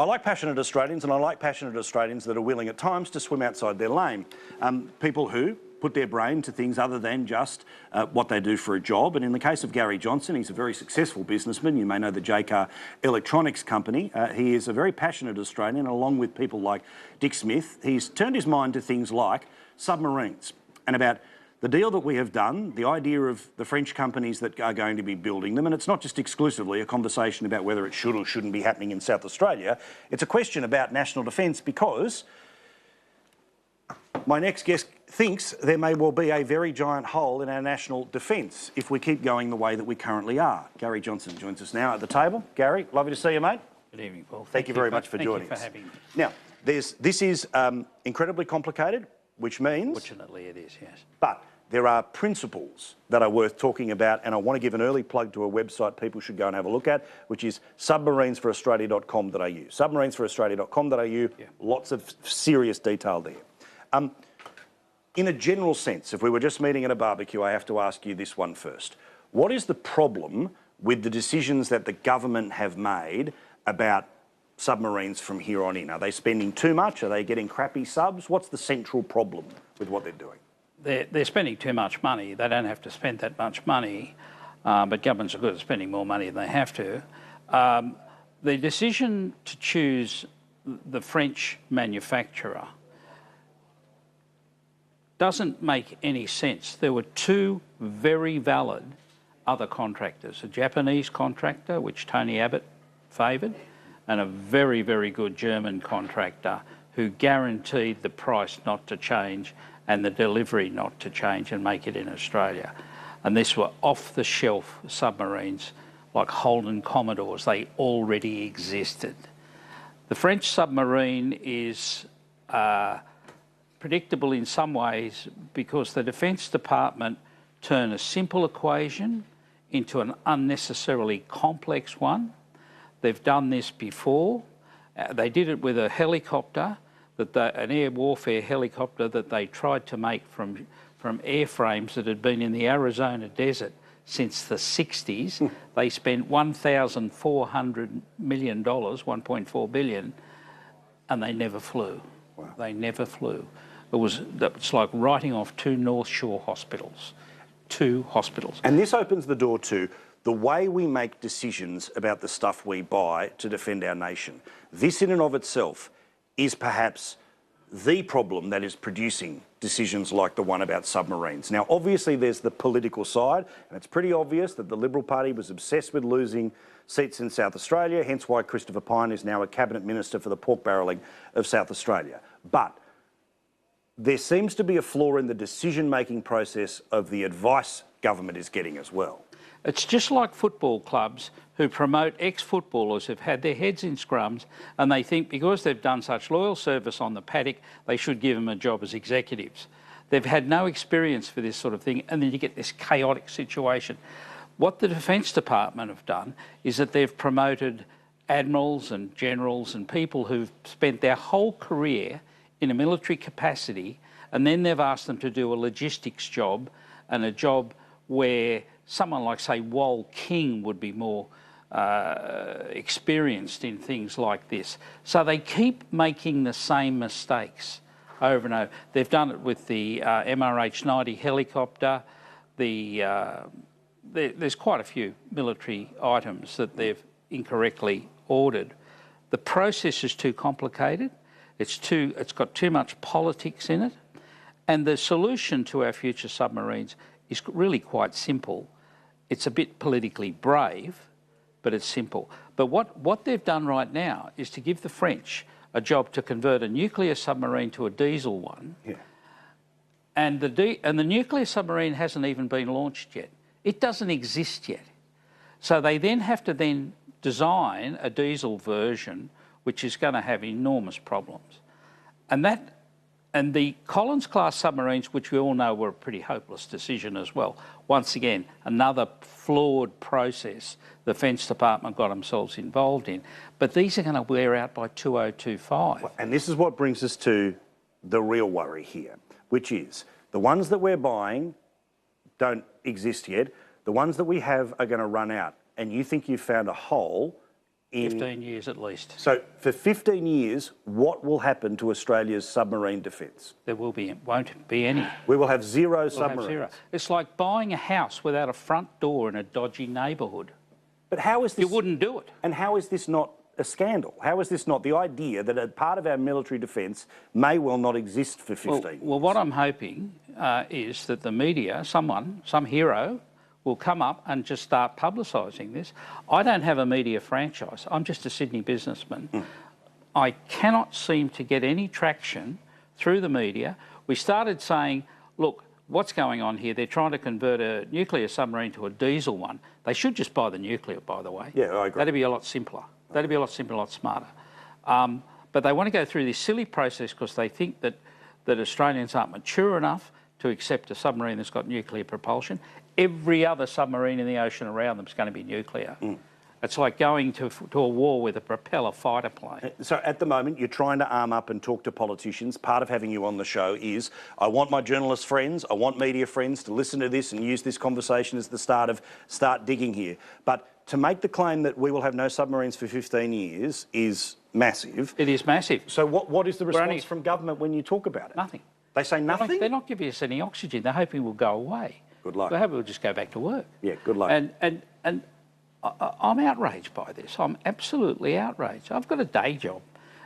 I like passionate Australians, and I like passionate Australians that are willing at times to swim outside their lane. People who put their brain to things other than just what they do for a job. And in the case of Gary Johnson, he's a very successful businessman. You may know the JCar Electronics Company. He is a very passionate Australian, along with people like Dick Smith. He's turned his mind to things like submarines and about the deal that we have done, the idea of the French companies that are going to be building them, and it's not just exclusively a conversation about whether it should or shouldn't be happening in South Australia. It's a question about national defence, because my next guest thinks there may well be a very giant hole in our national defence if we keep going the way that we currently are. Gary Johnson joins us now at the table. Gary, lovely to see you, mate. Good evening, Paul. Thank you very much for joining us. Thank you for having me. Now, this is incredibly complicated, which means... Fortunately it is, yes. But there are principles that are worth talking about, and I want to give an early plug to a website people should go and have a look at, which is submarinesforaustralia.com.au. Submarinesforaustralia.com.au, yeah. Lots of serious detail there. In a general sense, if we were just meeting at a barbecue, I have to ask you this one first. What is the problem with the decisions that the government have made about submarines from here on in? Are they spending too much? Are they getting crappy subs? What's the central problem with what they're doing? They're spending too much money. They don't have to spend that much money, but governments are good at spending more money than they have to. The decision to choose the French manufacturer doesn't make any sense. There were two very valid other contractors, a Japanese contractor, which Tony Abbott favoured, and a very, very good German contractor who guaranteed the price not to change and the delivery not to change and make it in Australia. And these were off-the-shelf submarines like Holden Commodores. They already existed. The French submarine is predictable in some ways because the Defence Department turn a simple equation into an unnecessarily complex one. They've done this before. They did it with a helicopter, an air warfare helicopter that they tried to make from airframes that had been in the Arizona desert since the 60s. They spent $1,400 million, $1.4 billion, and they never flew. Wow. They never flew. It's like writing off two North Shore hospitals. Two hospitals. And this opens the door to the way we make decisions about the stuff we buy to defend our nation. This in and of itself is perhaps the problem that is producing decisions like the one about submarines. Now, obviously, there's the political side, and it's pretty obvious that the Liberal Party was obsessed with losing seats in South Australia, hence why Christopher Pyne is now a Cabinet Minister for the pork barrelling of South Australia. But there seems to be a flaw in the decision-making process of the advice government is getting as well. It's just like football clubs who promote ex-footballers who've had their heads in scrums, and they think because they've done such loyal service on the paddock, they should give them a job as executives. They've had no experience for this sort of thing, and then you get this chaotic situation. What the Defence Department have done is that they've promoted admirals and generals and people who've spent their whole career in a military capacity, and then they've asked them to do a logistics job, and a job where someone like, say, Wal King would be more experienced in things like this. So they keep making the same mistakes over and over. They've done it with the MRH-90 helicopter. There's quite a few military items that they've incorrectly ordered. The process is too complicated. It's got too much politics in it. And the solution to our future submarines is really quite simple. It's a bit politically brave, but it's simple. But what they've done right now is to give the French a job to convert a nuclear submarine to a diesel one. Yeah. And the nuclear submarine hasn't even been launched yet. It doesn't exist yet. So they then have to design a diesel version, which is going to have enormous problems. And the Collins-class submarines, which we all know were a pretty hopeless decision as well. Once again, another flawed process the Defence Department got themselves involved in. But these are going to wear out by 2025. And this is what brings us to the real worry here, which is the ones that we're buying don't exist yet. The ones that we have are going to run out. And you think you've found a hole in... 15 years at least. So for 15 years, what will happen to Australia's submarine defence? There won't be any. We will have zero submarines. Have zero. It's like buying a house without a front door in a dodgy neighbourhood. But how is this... You wouldn't do it. And how is this not a scandal? How is this not the idea that a part of our military defence may well not exist for 15 years? Well, what I'm hoping is that the media, some hero, will come up and just start publicising this. I don't have a media franchise. I'm just a Sydney businessman. I cannot seem to get any traction through the media. We started saying, look, what's going on here? They're trying to convert a nuclear submarine to a diesel one. They should just buy the nuclear, by the way. Yeah, I agree. That'd be a lot simpler. That'd be a lot simpler, a lot smarter. But they want to go through this silly process because they think that Australians aren't mature enough to accept a submarine that's got nuclear propulsion. Every other submarine in the ocean around them is going to be nuclear. It's like going to a war with a propeller fighter plane. So at the moment, you're trying to arm up and talk to politicians. Part of having you on the show is I want my journalist friends, I want media friends to listen to this and use this conversation as the start digging here. But to make the claim that we will have no submarines for 15 years is massive. It is massive. So what is the response from government when you talk about it? Nothing. They say nothing? They're not giving us any oxygen. They're hoping we'll go away. Good luck. They're hoping we'll just go back to work. Yeah, good luck. And I'm outraged by this. I'm absolutely outraged. I've got a day job.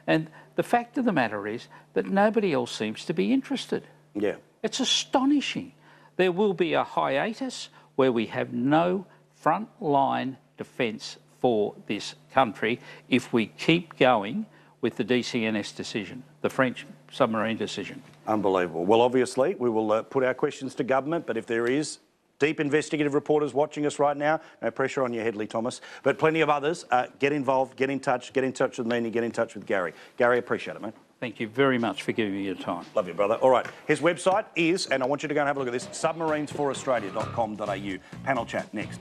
And the fact of the matter is that nobody else seems to be interested. Yeah. It's astonishing. There will be a hiatus where we have no front-line defence for this country if we keep going with the DCNS decision, the French submarine decision. Unbelievable. Well, obviously, we will put our questions to government, but if there is deep investigative reporters watching us right now, no pressure on you, Hedley Thomas, but plenty of others, get involved, get in touch with me and get in touch with Gary. Gary, appreciate it, mate. Thank you very much for giving me your time. Love you, brother. All right, his website is, and I want you to go and have a look at this, submarinesforaustralia.com.au. Panel chat next.